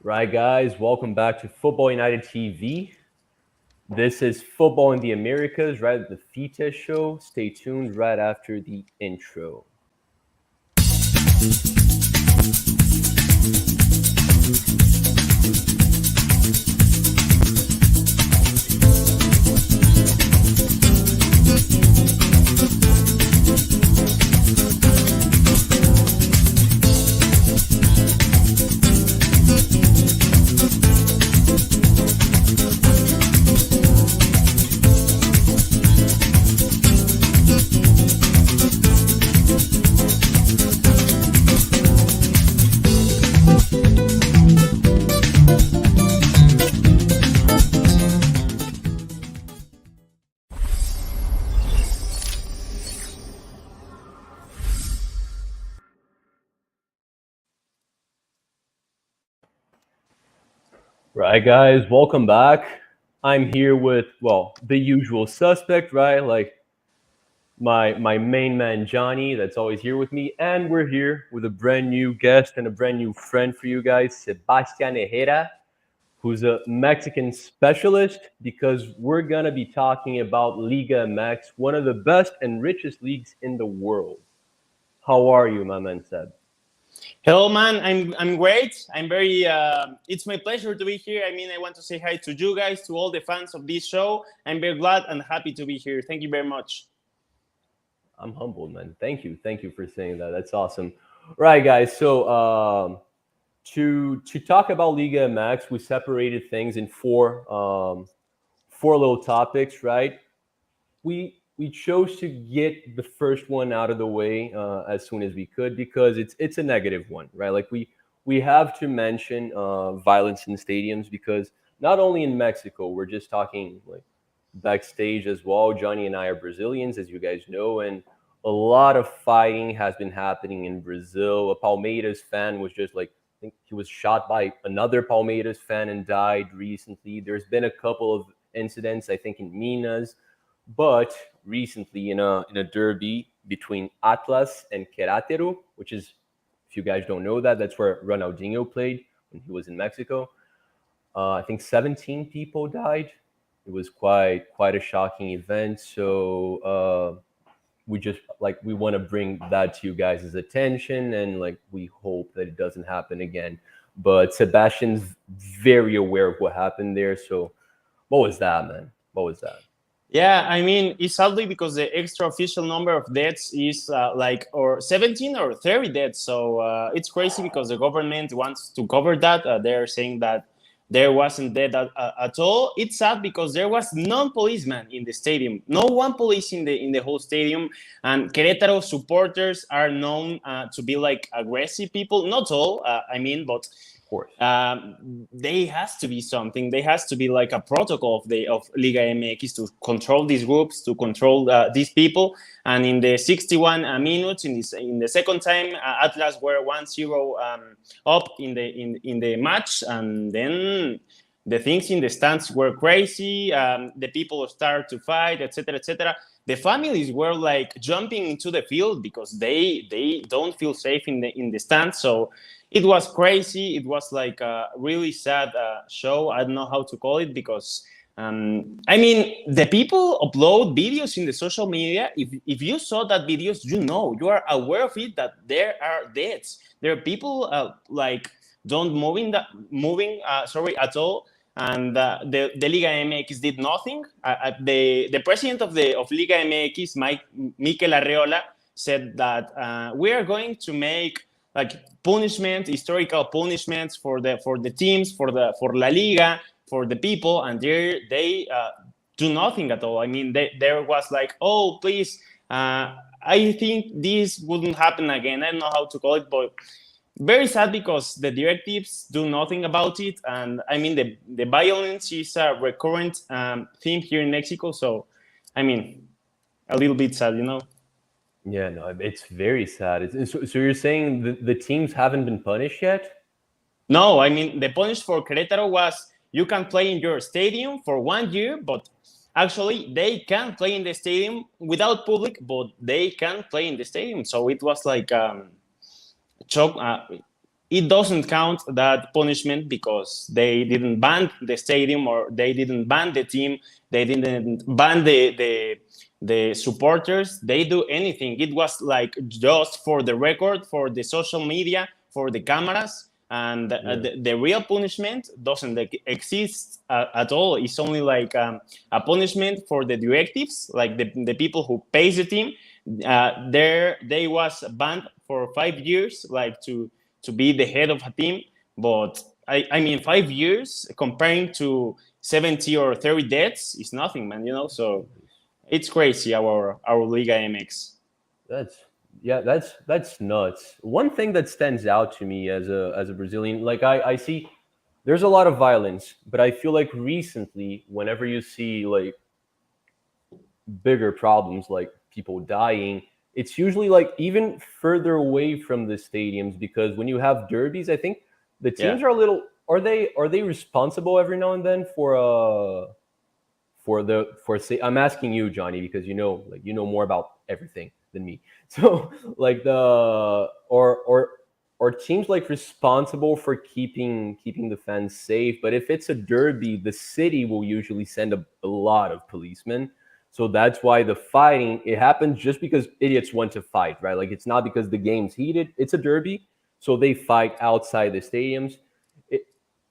Right, guys, welcome back to Football United TV. This is Football in the Americas, right at the F.I.T.A show. Stay tuned right after the intro. Right, guys, welcome back. I'm here with, the usual suspect, right? Like my main man Johnny, that's always here with me, and we're here with a brand new guest and a brand new friend for you guys, Sebastian Herrera, who's a Mexican specialist because we're gonna be talking about Liga MX, one of the best and richest leagues in the world. How are you, my man Seb? Hello, man. I'm great. I'm very. It's my pleasure to be here. I mean, I want to say hi to you guys, to all the fans of this show. I'm very glad and happy to be here. Thank you very much. I'm humbled, man. Thank you for saying that. That's awesome. Right, guys. So to talk about Liga MX, we separated things in four little topics, right? We chose to get the first one out of the way as soon as we could because it's a negative one, right? Like we have to mention violence in stadiums because not only in Mexico, we're just talking like backstage as well. Johnny and I are Brazilians, as you guys know, and a lot of fighting has been happening in Brazil. A Palmeiras fan was just like, I think he was shot by another Palmeiras fan and died recently. There's been a couple of incidents, I think, in Minas, but recently in a derby between Atlas and Querétaro, which is, if you guys don't know that, that's where Ronaldinho played when he was in Mexico. I think 17 people died. It was quite a shocking event. So we want to bring that to you guys' attention, and like we hope that it doesn't happen again. But Sebastian's very aware of what happened there. So what was that, man? What was that? Yeah, I mean, it's sadly because the extra official number of deaths is or 17 or 30 deaths. So it's crazy because the government wants to cover that. They're saying that there wasn't death at all. It's sad because there was no policeman in the stadium, no one police in the whole stadium. And Querétaro supporters are known to be like aggressive people. Not all, but Of course. there has to be something. There has to be like a protocol of Liga MX to control these groups, to control these people. And in the 61 minutes, in the second time, Atlas were 1-0 up in the match, and then the things in the stands were crazy. The people started to fight, etc., etc. The families were like jumping into the field because they don't feel safe in the stands. So it was crazy. It was like a really sad show. I don't know how to call it because the people upload videos in the social media. If you saw that videos, you are aware of it, that there are deaths. There are people don't moving at all. And the Liga MX did nothing. The president of Liga MX, Mikel Arreola, said that we are going to make like historical punishments for the teams, for La Liga, for the people, and they do nothing at all. I mean, there was like, oh, please, I think this wouldn't happen again. I don't know how to call it, but very sad because the directives do nothing about it. And I mean, the violence is a recurrent theme here in Mexico. So, I mean, a little bit sad, Yeah, no, it's very sad. So you're saying the teams haven't been punished yet? No, I mean, the punish for Querétaro was you can play in your stadium for 1 year, but actually they can play in the stadium without public, but they can play in the stadium. So it was like it doesn't count that punishment because they didn't ban the stadium or they didn't ban the team, they didn't ban the supporters, they do anything. It was like just for the record, for the social media, for the cameras, and the real punishment doesn't exist at all. It's only like a punishment for the directives, like the people who pays the team. There they was banned for 5 years, like to be the head of a team. But I mean, 5 years comparing to 70 or 30 deaths is nothing, man. So it's crazy our Liga MX. That's that's nuts. One thing that stands out to me as a Brazilian, like I see there's a lot of violence, but I feel like recently, whenever you see like bigger problems like people dying, it's usually like even further away from the stadiums because when you have derbies, I think the Yeah. teams are a little are they responsible every now and then for say I'm asking you, Johnny, because you know more about everything than me. So like or teams like responsible for keeping the fans safe. But if it's a derby, the city will usually send a lot of policemen. So that's why the fighting it happens just because idiots want to fight, right? Like it's not because the game's heated. It's a derby, so they fight outside the stadiums.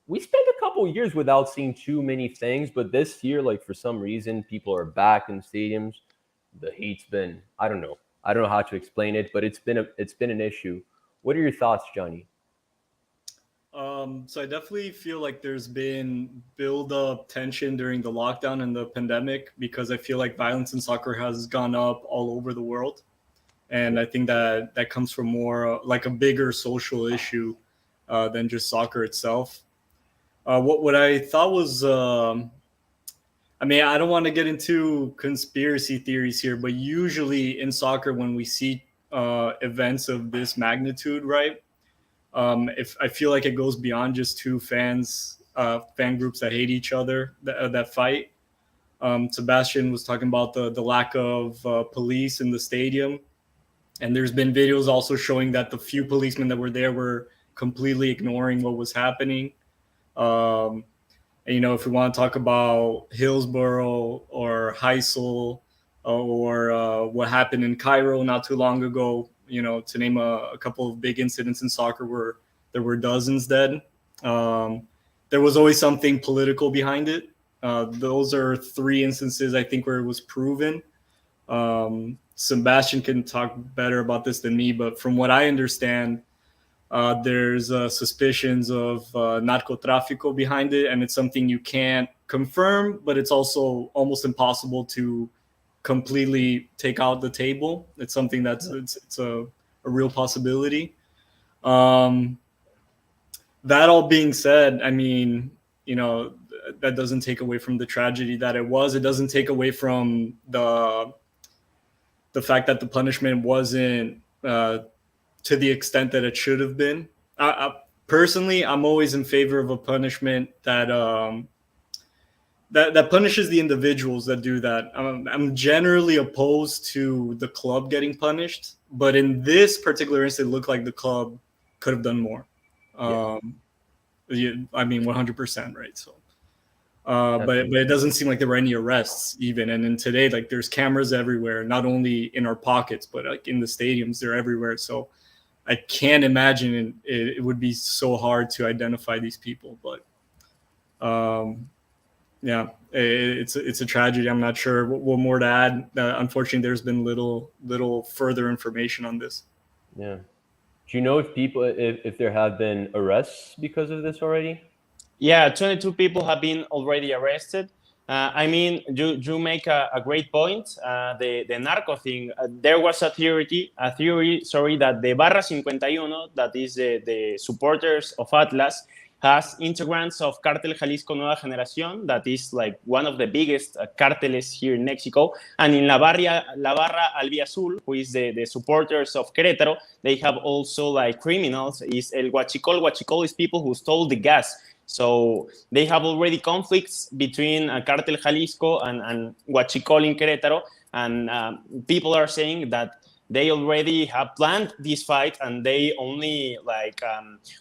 We spent a couple years without seeing too many things, but this year, like for some reason, people are back in stadiums. The heat's been, I don't know how to explain it, but it's been an issue. What are your thoughts, Johnny? So I definitely feel like there's been build up tension during the lockdown and the pandemic because I feel like violence in soccer has gone up all over the world, and I think that that comes from more like a bigger social issue than just soccer itself. What I thought was, I mean, I don't want to get into conspiracy theories here, but usually in soccer, when we see events of this magnitude, right? If I feel like it goes beyond just two fan groups that hate each other that fight. Sebastian was talking about the lack of police in the stadium, and there's been videos also showing that the few policemen that were there were completely ignoring what was happening. Um, and, if we want to talk about Hillsborough or Heysel or what happened in Cairo not too long ago, to name a couple of big incidents in soccer where there were dozens dead. There was always something political behind it. Those are three instances I think where it was proven. Sebastian can talk better about this than me, but from what I understand, there's suspicions of narcotráfico behind it, and it's something you can't confirm, but it's also almost impossible to completely take out the table. It's something that's it's a real possibility. Um, that all being said, I mean, that doesn't take away from the tragedy that it was. It doesn't take away from the fact that the punishment wasn't to the extent that it should have been. Personally, I'm always in favor of a punishment that punishes the individuals that do that. I'm generally opposed to the club getting punished, but in this particular instance, it looked like the club could have done more. I mean, 100%, right? So, but it doesn't seem like there were any arrests even. And then today, like there's cameras everywhere, not only in our pockets, but like in the stadiums, they're everywhere. So I can't imagine it would be so hard to identify these people. But yeah, it's a tragedy. I'm not sure what more to add. Unfortunately, there's been little further information on this. Yeah. Do you know if there have been arrests because of this already? Yeah, 22 people have been already arrested. I mean, you make a great point. The narco thing. There was a theory, sorry, that the Barra 51, that is the supporters of Atlas, has integrants of Cartel Jalisco Nueva Generación, that is like one of the biggest cartels here in Mexico. And in La Barra Albiazul, who is the supporters of Querétaro, they have also like criminals. Is El Huachicol. Huachicol is people who stole the gas. So they have already conflicts between Cartel Jalisco and Huachicol in Querétaro. And people are saying that they already have planned this fight, and they only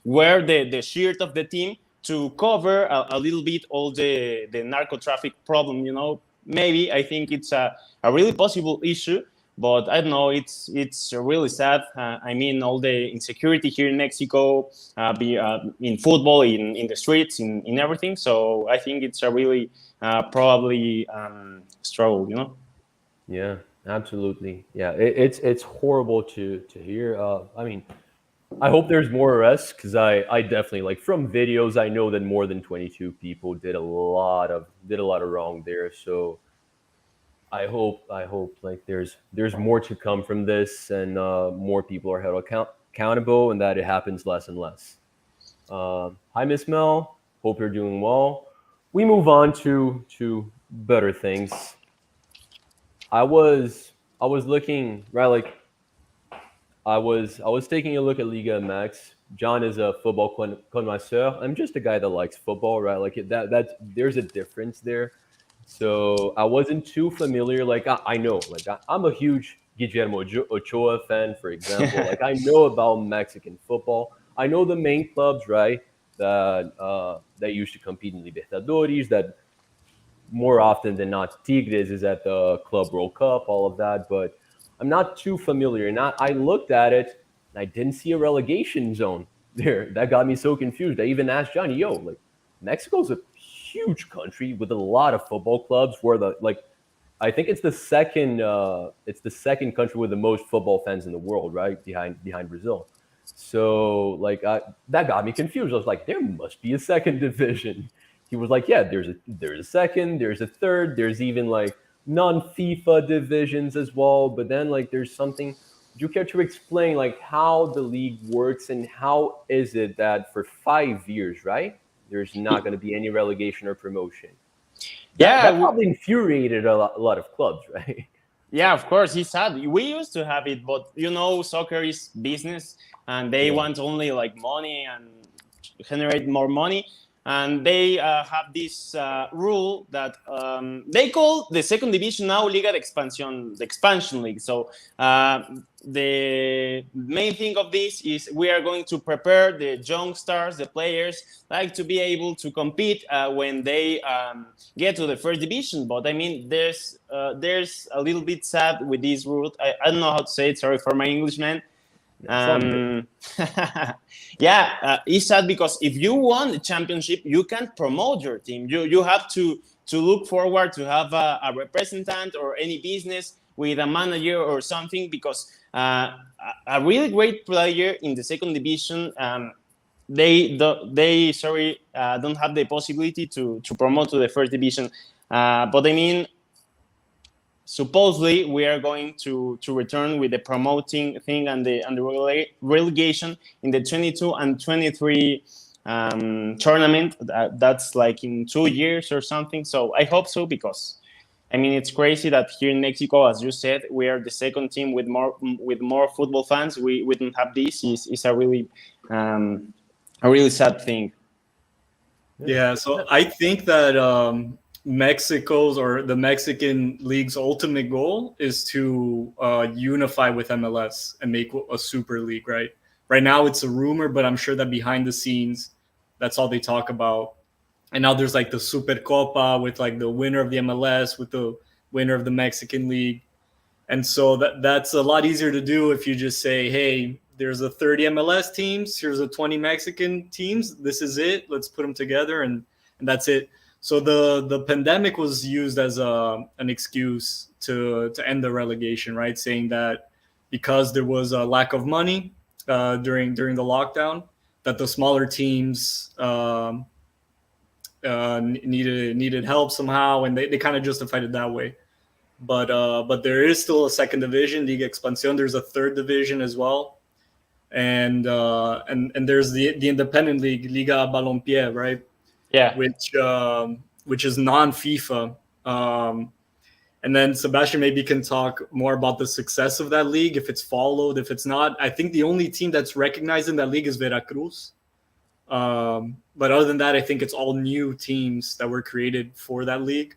wear the shirt of the team to cover a little bit all the narco traffic problem. Maybe I think it's a really possible issue, but I don't know. It's really sad. I mean, all the insecurity here in Mexico, in football, in the streets, in everything. So I think it's a really probably struggle. Yeah, absolutely. Yeah, it's horrible to hear. I mean, I hope there's more arrests because I definitely like from videos I know that more than 22 people did a lot of wrong there. So I hope like there's more to come from this and more people are held accountable and that it happens less and less. Hi Miss Mel, hope you're doing well. We move on to better things. I was looking right like I was taking a look at Liga MX. John is a football connoisseur. I'm just a guy that likes football, right? Like that there's a difference there. So I wasn't too familiar. Like I know, like I'm a huge Guillermo Ochoa fan, for example. Like I know about Mexican football. I know the main clubs, right? That used to compete in Libertadores. That more often than not, Tigres is at the Club World Cup, all of that. But I'm not too familiar. And I looked at it and I didn't see a relegation zone there. That got me so confused. I even asked Johnny, yo, like Mexico's a huge country with a lot of football clubs where the like I think it's the second country with the most football fans in the world, right? Behind Brazil. So like that got me confused. I was like, there must be a second division. He was like, yeah, there's a second, there's a third, there's even like non-FIFA divisions as well. But then like there's something. Would you care to explain like how the league works and how is it that for 5 years, right? There's not going to be any relegation or promotion. That Yeah, that probably infuriated a lot of clubs, right? yeah, of course, it's sad. We used to have it, but soccer is business, and they Yeah. want only like money and generate more money. And they have this rule that they call the second division now Liga de Expansión, the expansion league. So the main thing of this is we are going to prepare the young stars, the players, like to be able to compete when they get to the first division. But I mean, there's a little bit sad with this rule. I don't know how to say it. Sorry for my English, man. It's all good. Yeah, it's sad because if you won the championship, you can't promote your team. You have to look forward to have a representative or any business with a manager or something because a really great player in the second division they don't have the possibility to promote to the first division. But I mean, supposedly we are going to return with the promoting thing and the relegation in the 22 and 23 tournament. That's like in 2 years or something. So I hope so because I mean it's crazy that here in Mexico, as you said, we are the second team with more football fans. We don't have this. Is a really sad thing. Yeah, so I think that Mexico's or the Mexican league's ultimate goal is to unify with MLS and make a super league, right? Right now it's a rumor, but I'm sure that behind the scenes, that's all they talk about. And now there's like the Super Copa with like the winner of the MLS with the winner of the Mexican league. And so that's a lot easier to do if you just say, hey, there's a 30 MLS teams, here's a 20 Mexican teams. This is it. Let's put them together and that's it. So the pandemic was used as an excuse to end the relegation, right? Saying that because there was a lack of money during the lockdown, that the smaller teams needed help somehow, and they kind of justified it that way. But there is still a second division, Liga Expansión. There's a third division as well, and there's the independent league, Liga Balompié, right? Yeah. Which is non-FIFA. And then Sebastian maybe can talk more about the success of that league, if it's followed, if it's not. I think the only team that's recognized in that league is Veracruz. But other than that, I think it's all new teams that were created for that league.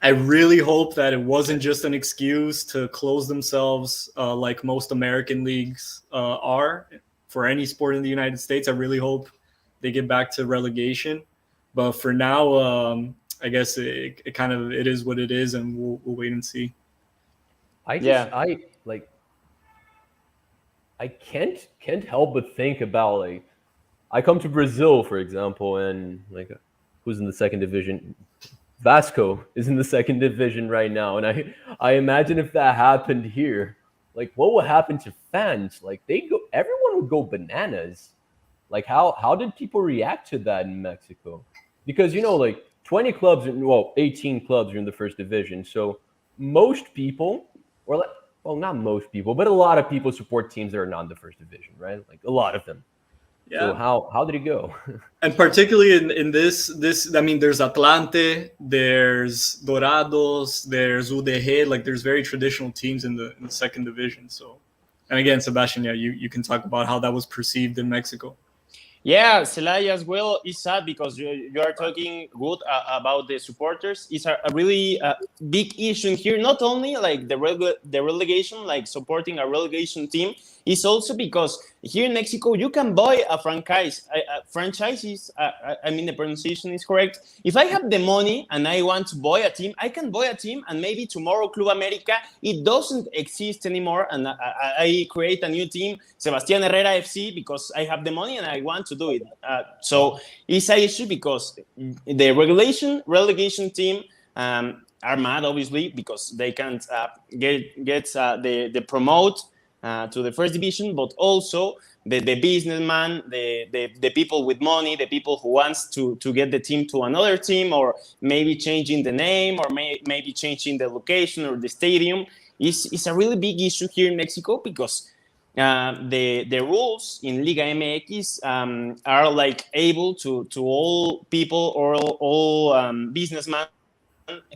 I really hope that it wasn't just an excuse to close themselves like most American leagues are for any sport in the United States. I really hope they get back to relegation. But for now, I guess it kind of it is what it is, and we'll wait and see. Yeah. I can't help but think about like I come to Brazil, for example, and like who's in the second division? Vasco is in the second division right now, and I imagine if that happened here, like what would happen to fans? Like everyone would go bananas. Like how did people react to that in Mexico? Because like 20 clubs, well, 18 clubs are in the first division, so most people, or like, well, not most people, but a lot of people support teams that are not in the first division, right? Like a lot of them. So Yeah, how did it go? and particularly in this, I mean, there's Atlante, there's Dorados, there's UDG. Like there's very traditional teams in the second division. So, and again, Sebastian, yeah, you can talk about how that was perceived in Mexico. Yeah, Celaya as well is sad because you are talking good about the supporters. It's a really big issue here. Not only like the relegation, like supporting a relegation team, it's also because here in Mexico you can buy a franchise. Franchises. I mean the pronunciation is correct. If I have the money and I want to buy a team, I can buy a team, and maybe tomorrow Club America it doesn't exist anymore, and I create a new team, Sebastián Herrera FC, because I have the money and I want to do it. So it's an issue because the relegation team are mad, obviously, because they can't get the promote to the first division, but also the businessman, the people with money, the people who wants to get the team to another team, or maybe changing the name, or maybe changing the location or the stadium. Is a really big issue here in Mexico because the rules in Liga MX are like able to all people or all businessmen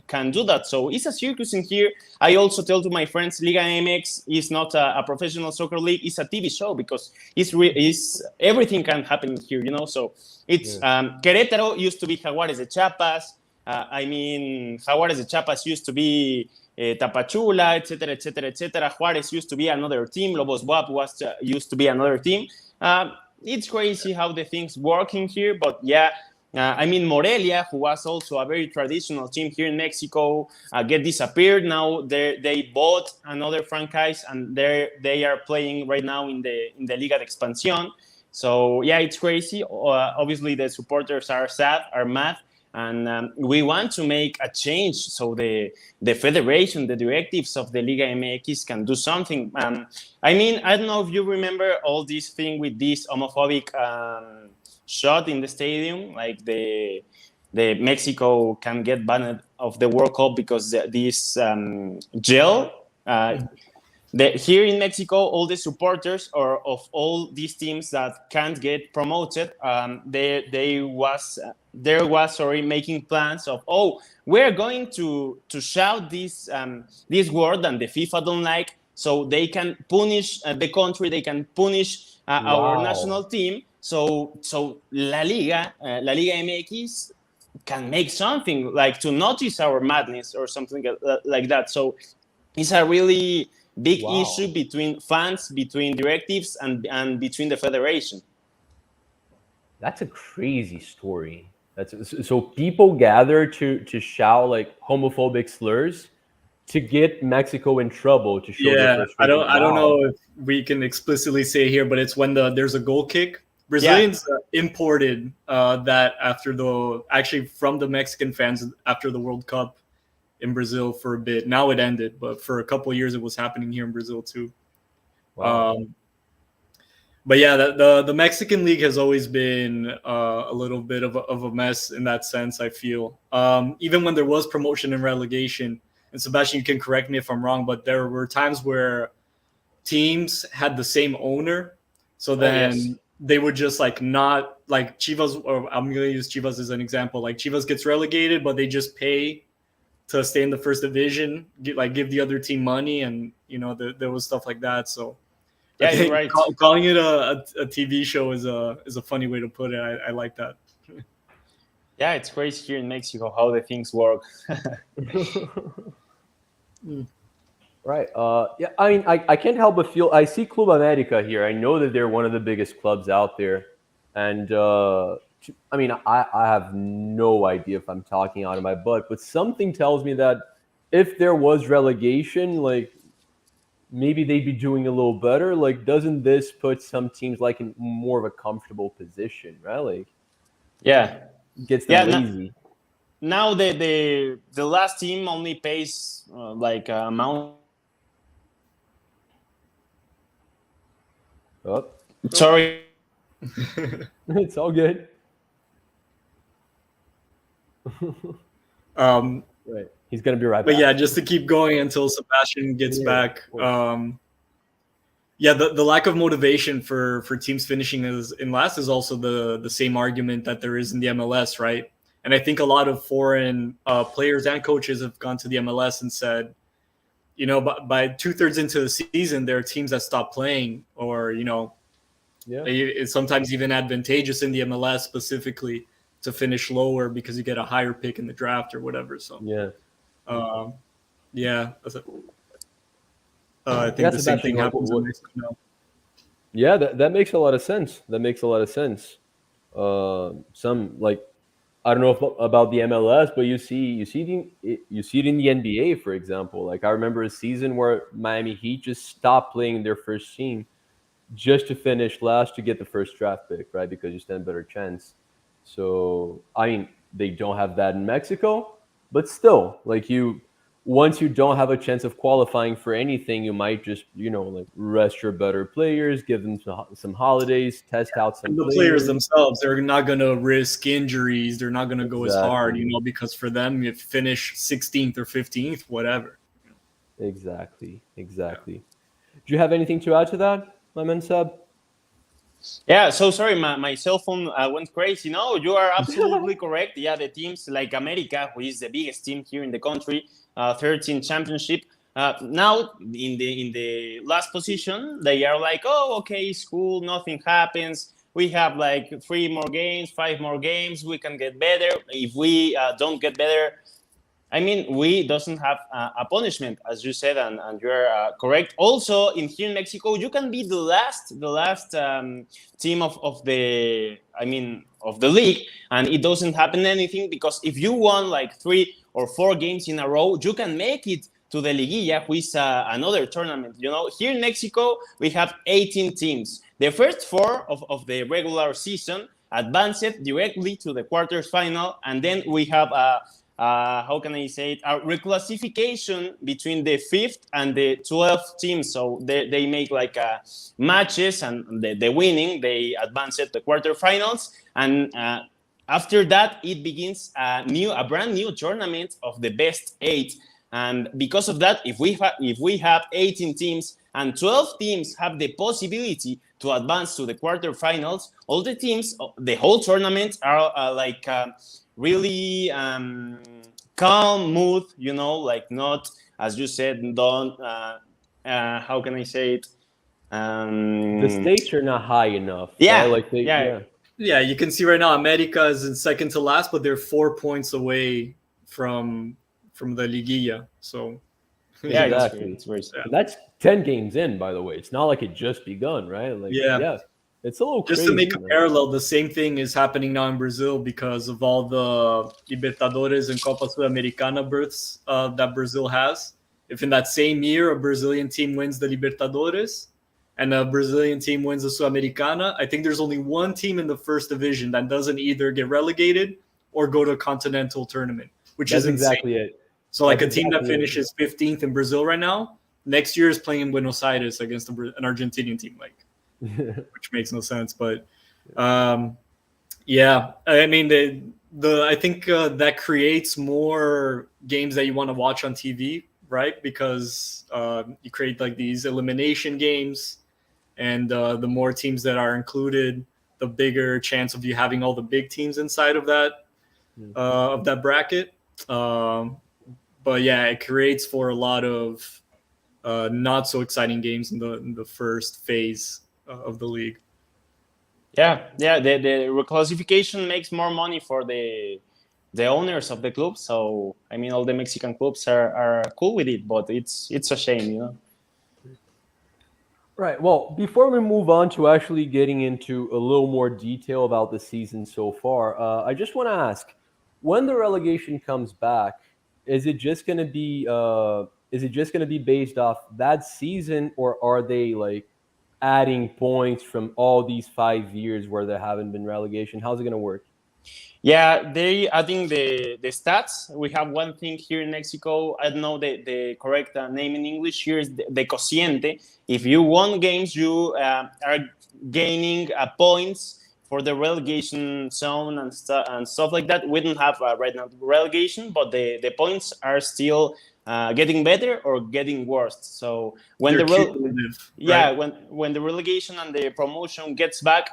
can do that. So it's a circus in here. I also tell to my friends, Liga MX is not a professional soccer league; it's a TV show because it's everything can happen here, So it's Querétaro used to be Jaguares de Chiapas. I mean, Jaguares de Chiapas used to be Tapachula, etc., etc., etc. Juarez used to be another team. Lobos WAP used to be another team. It's crazy how the things work in here, but yeah. I mean, Morelia, who was also a very traditional team here in Mexico, get disappeared. Now they bought another franchise, and they are playing right now in the Liga de Expansión. So yeah, it's crazy. Obviously, the supporters are sad, are mad, and we want to make a change so the federation, the directives of the Liga MX can do something. I mean, I don't know if you remember all this thing with this homophobic shot in the stadium, like the Mexico can get banned of the World Cup because this gel. Here in Mexico, all the supporters or of all these teams that can't get promoted, there was making plans of we're going to shout this word and the FIFA don't like, so they can punish the country, they can punish our national team. So La Liga MX can make something like to notice our madness or something like that. So it's a really big issue between fans, between directives, and between the federation. That's a crazy story. So people gather to shout like homophobic slurs to get Mexico in trouble, to show their frustration. I don't know if we can explicitly say here, but it's when there's a goal kick. Brazilians imported that actually from the Mexican fans after the World Cup in Brazil for a bit. Now it ended, but for a couple of years it was happening here in Brazil too. Wow. But yeah, the Mexican league has always been a little bit of a mess in that sense, I feel. Even when there was promotion and relegation, and Sebastian, you can correct me if I'm wrong, but there were times where teams had the same owner. So then they would just like not like Chivas, or I'm going to use Chivas as an example. Like Chivas gets relegated, but they just pay to stay in the first division, give the other team money, and there was stuff like that. So yeah, you're right. Calling it a TV show is a funny way to put it. I like that. Yeah, it's crazy here in Mexico how the things work. Right. Yeah. I mean, I can't help but feel. I see Club America here. I know that they're one of the biggest clubs out there, and I mean, I have no idea if I'm talking out of my butt, but something tells me that if there was relegation, like maybe they'd be doing a little better. Like, doesn't this put some teams like in more of a comfortable position, right? Like, Yeah, gets them yeah. lazy. Now the last team only pays like amount. Oh, Sorry. it's all good. um, Right. He's gonna be right but back. yeah, just to keep going until Sebastian gets Yeah, back. of course. Yeah, the lack of motivation for teams finishing as in last is also the same argument that there is in the MLS, right? And I think a lot of foreign players and coaches have gone to the MLS and said, by 2/3 into the season, there are teams that stop playing, or Yeah. it's sometimes even advantageous in the MLS specifically to finish lower because you get a higher pick in the draft or whatever. So, Yeah. um, yeah, I Yeah, think the same Sebastian. thing happens in What, Mexico now. yeah, that makes a lot of sense. That makes a lot of sense. Some like I don't know about the MLS, but you see it in the NBA, for example. Like I remember a season where Miami Heat just stopped playing their first team just to finish last to get the first draft pick, right? Because you stand a better chance. So I mean, they don't have that in Mexico, but still, like you, once you don't have a chance of qualifying for anything, you might just like rest your better players, give them some holidays, test out some And the players players. themselves, they're not going to risk injuries. They're not going to go as hard, Exactly, because for them, you finish 16th or 15th, whatever. exactly, Yeah. exactly. Do you have anything to add to that, my man Seb? Yeah, so sorry, my cell phone went crazy. No, you are absolutely correct. Yeah, the teams like America, who is the biggest team here in the country, 13 championship. Now in the last position, they are like, oh, okay, it's cool, nothing happens. We have like 3 more games, 5 more games. We can get better. If we don't get better, I mean, we doesn't have a punishment, as you said, and you're correct. Also, in here in Mexico, you can be the last team of the, I mean, of the league, and it doesn't happen anything because if you won like 3 or 4 games in a row, you can make it to the Liguilla, which is another tournament. Here in Mexico, we have 18 teams. The first four of the regular season advanced directly to the quarters final, and then we have how can I say it, a reclassification between the fifth and the 12th team. So they make like matches, and the winning, they advance to the quarterfinals. And after that, it begins a brand new tournament of the best 8. And because of that, if we have 18 teams and 12 teams have the possibility to advance to the quarterfinals, all the teams, the whole tournament are like really calm mood, like not, as you said, don't, how can I say it? The Um, stakes are not high enough, right? yeah, Like they, yeah, yeah, Yeah, you can see right now America is in second to last, but they're 4 points away from the Liguilla. So, yeah, yeah, exactly. it's very, And that's 10 games in, by the way. It's not like it just begun, right? Like, yeah. yeah, it's a little Just to crazy, make a man. parallel, the same thing is happening now in Brazil because of all the Libertadores and Copa Sudamericana berths that Brazil has. If in that same year a Brazilian team wins the Libertadores and a Brazilian team wins the Sudamericana, I think there's only one team in the first division that doesn't either get relegated or go to a continental tournament, which is That's insane. exactly it. So, like That's a team that exactly it. finishes 15th in Brazil right now, next year is playing in Buenos Aires against an Argentinian team. Like, which makes no sense. But yeah, I mean the I think that creates more games that you want to watch on TV, right? Because you create like these elimination games, and the more teams that are included, the bigger chance of you having all the big teams inside of that bracket. Um, but yeah, it creates for a lot of not so exciting games in the first phase of the league. Yeah, the reclassification makes more money for the owners of the club. So I mean, all the Mexican clubs are cool with it, but it's a shame, you know. Right. Well, before we move on to actually getting into a little more detail about the season so far, I just want to ask, when the relegation comes back, is it just going to be based off that season, or are they like adding points from all these 5 years where there haven't been relegation? How's it going to work? Yeah, they adding the stats. We have one thing here in Mexico. I don't know the correct name in English. Here is the cociente. If you won games, you are gaining points for the relegation zone and stuff like that. We don't have right now relegation, but the points are still getting better or getting worse. So when They're cumulative, yeah, right? when the relegation and the promotion gets back,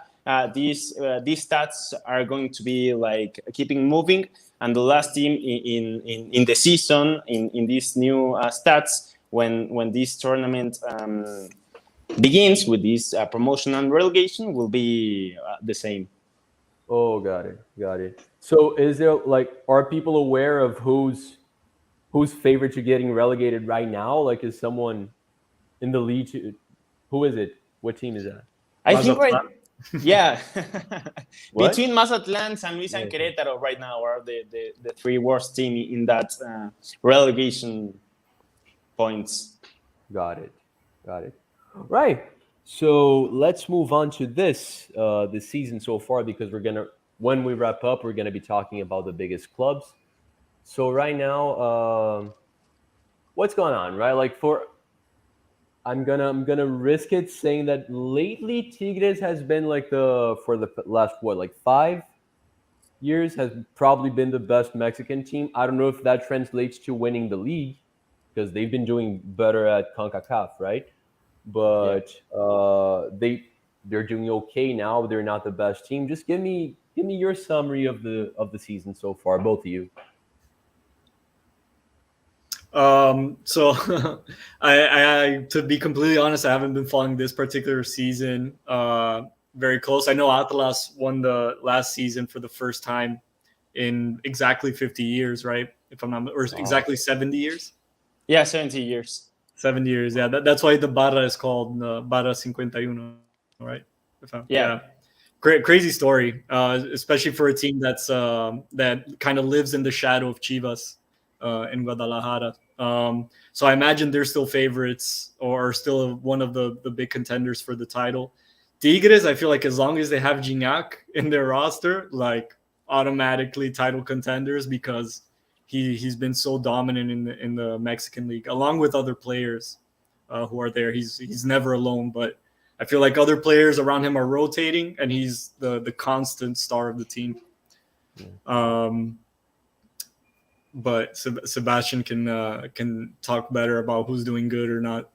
these stats are going to be like keeping moving, and the last team in the season in these new stats when this tournament begins with this promotion and relegation will be the same. Oh, got it, got it. So, is there like, are people aware of who's favored to getting relegated right now? Like, is someone in the lead? Who is it? What team is that? I think Mazatlan. right, yeah. What? Between Mazatlan, San Luis, and Yeah. Querétaro right now are the three worst team in that relegation points. Got it. Got it. Right. So let's move on to this season so far, because when we wrap up, we're gonna be talking about the biggest clubs. So right now, what's going on? Right, like I'm gonna risk it saying that lately Tigres has been like for the last what, like 5 years, has probably been the best Mexican team. I don't know if that translates to winning the league, because they've been doing better at CONCACAF, right? Yeah. But they're doing okay now. They're not the best team. Just give me your summary of the season so far, both of you. So I to be completely honest, I haven't been following this particular season very close. I know Atlas won the last season for the first time in exactly 50 years, right? If I'm not, or Wow. exactly 70 years. Yeah, 70 years. 7 years, yeah. That's why the barra is called barra 51, right? Yeah. Yeah. Great, crazy story, especially for a team that kind of lives in the shadow of Chivas in Guadalajara. So I imagine they're still favorites or still one of the big contenders for the title. Tigres, I feel like as long as they have Gignac in their roster, like automatically title contenders, because he's been so dominant in the Mexican league, along with other players who are there. He's never alone, but I feel like other players around him are rotating, and he's the constant star of the team. But Sebastian can talk better about who's doing good or not.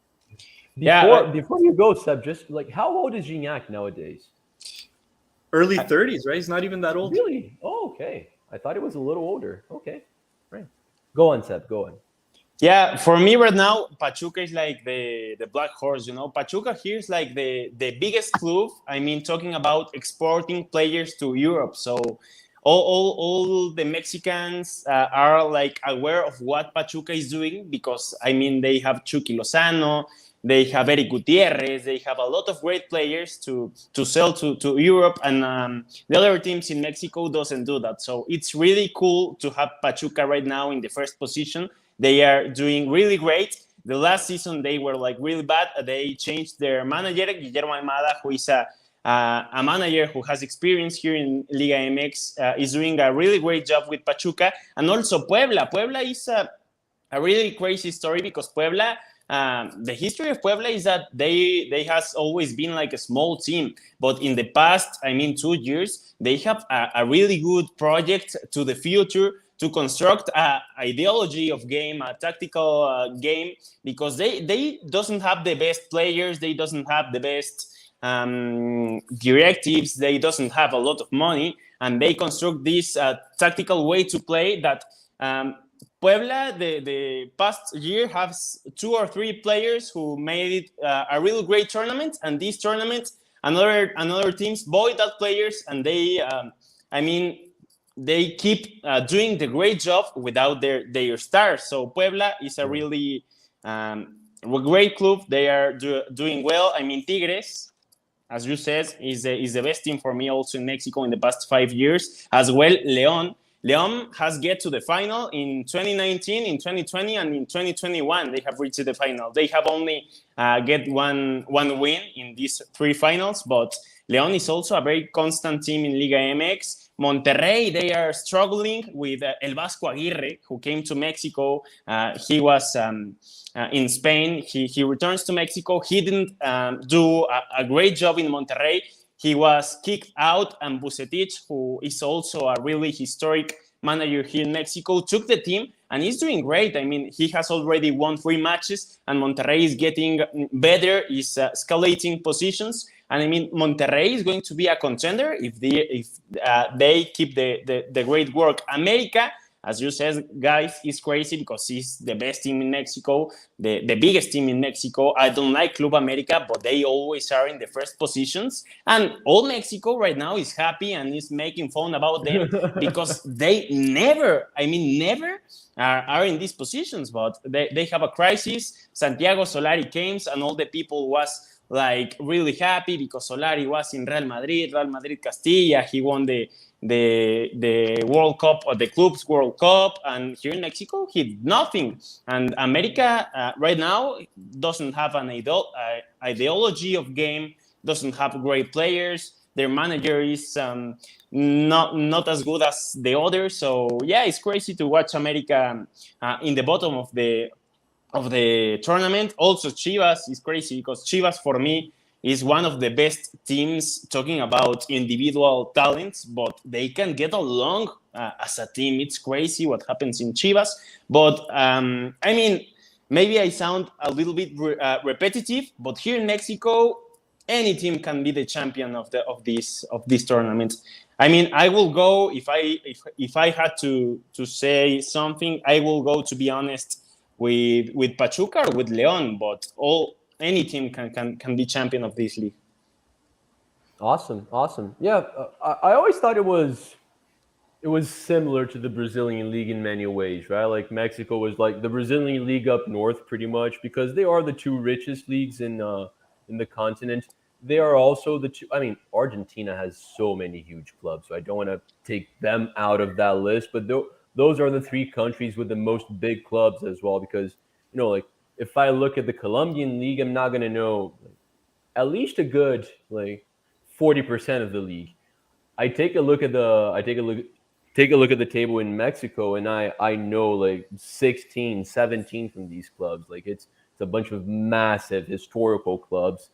Yeah. Before you go, Seb, just like, how old is Gignac nowadays? Early 30s, right? He's not even that old. Really? Oh, okay. I thought he was a little older. Okay, right. Go on, Seb. Go on. Yeah, for me right now, Pachuca is like the black horse. You know, Pachuca here is like the biggest club. I mean, talking about exporting players to Europe. So all the Mexicans are like aware of what Pachuca is doing, because I mean they have Chucky Lozano, they have Eric Gutierrez, they have a lot of great players to sell to Europe, and the other teams in Mexico doesn't do that. So it's really cool to have Pachuca right now in the first position. They are doing really great. The last season they were like really bad. They changed their manager, Guillermo Almada, who is a manager who has experience here in Liga MX, is doing a really great job with Pachuca. And also Puebla. Puebla is a really crazy story, because Puebla, the history of Puebla is that they has always been like a small team, but in the past, I mean, 2 years, they have a really good project to the future to construct a ideology of game, a tactical game, because they doesn't have the best players, they doesn't have the best directives, they doesn't have a lot of money, and they construct this tactical way to play that Puebla, the past year, has 2 or 3 players who made it a really great tournament, and this tournament another teams buy that players, and they they keep doing the great job without their stars. So Puebla is a really great club. They are doing well. I mean, Tigres, as you said, is the best team for me also in Mexico in the past 5 years. As well, León has get to the final in 2019, in 2020, and in 2021. They have reached the final. They have only get one win in these 3 finals, but León is also a very constant team in Liga MX. Monterrey, they are struggling with El Vasco Aguirre, who came to Mexico. He was in Spain. He returns to Mexico. He didn't do a great job in Monterrey. He was kicked out, and Bucetich, who is also a really historic manager here in Mexico, took the team, and he's doing great. I mean, he has already won 3 matches, and Monterrey is getting better, is escalating positions. And I mean, Monterrey is going to be a contender if they keep the great work. America, as you said, guys, is crazy because it's the best team in Mexico, the biggest team in Mexico. I don't like Club America, but they always are in the first positions. And all Mexico right now is happy and is making fun about them because they never are in these positions. But they have a crisis. Santiago Solari came, and all the people was like really happy because Solari was in Real Madrid Castilla. He won the World Cup, or the Clubs World Cup, and here in Mexico he did nothing. And America right now doesn't have an ideology of game, doesn't have great players. Their manager is not as good as the others. So yeah, it's crazy to watch America in the bottom of the tournament. Also, Chivas is crazy because Chivas, for me, is one of the best teams talking about individual talents, but they can get along as a team. It's crazy what happens in Chivas. But I mean, maybe I sound a little bit repetitive, but here in Mexico, any team can be the champion of this tournament. I mean, I will go, if I had to say something, I will go, to be honest, with Pachuca or with León, but any team can be champion of this league. Awesome. Yeah, I always thought it was similar to the Brazilian league in many ways, right? Like Mexico was like the Brazilian league up north, pretty much, because they are the 2 richest leagues in the continent. They are also the 2. I mean, Argentina has so many huge clubs, so I don't want to take them out of that list, but those are the 3 countries with the most big clubs as well, because, you know, like if I look at the Colombian league, I'm not going to know at least a good like 40% of the league. I take a look at the table in Mexico, and I know like 16, 17 from these clubs. Like it's a bunch of massive historical clubs.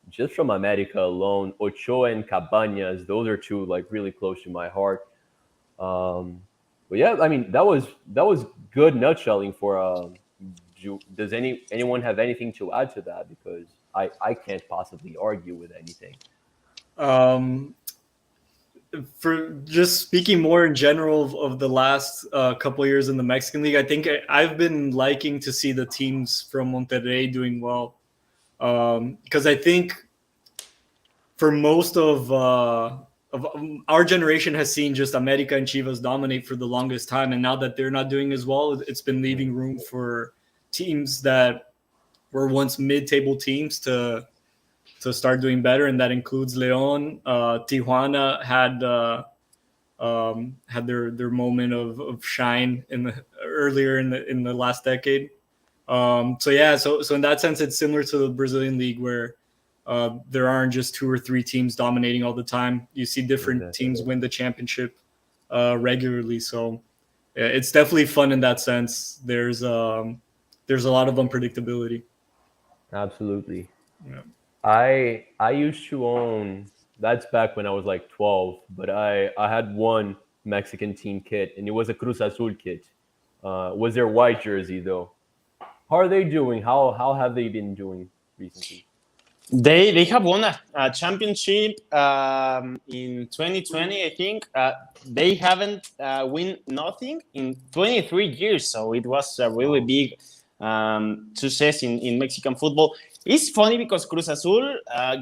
Just from America alone, Ochoa and Cabañas, those are 2 like really close to my heart. But yeah, I mean, that was good nutshelling for. Does anyone have anything to add to that? Because I can't possibly argue with anything. For just speaking more in general of the last couple of years in the Mexican League, I think I've been liking to see the teams from Monterrey doing well, because I think for most of our generation has seen just America and Chivas dominate for the longest time, and now that they're not doing as well, it's been leaving room for teams that were once mid-table teams to start doing better, and that includes León. Tijuana had their moment of shine earlier in the last decade. So in that sense, it's similar to the Brazilian league, where there aren't just 2 or 3 teams dominating all the time. You see different teams win the championship regularly. So it's definitely fun in that sense. There's a lot of unpredictability. Absolutely. Yeah. I used to own. That's back when I was like 12, but I had one Mexican team kit, and it was a Cruz Azul kit. Was their white jersey though? How are they doing? How have they been doing recently? They have won a championship in 2020, I think. They haven't win nothing in 23 years, so it was a really big success in Mexican football. it's funny because Cruz Azul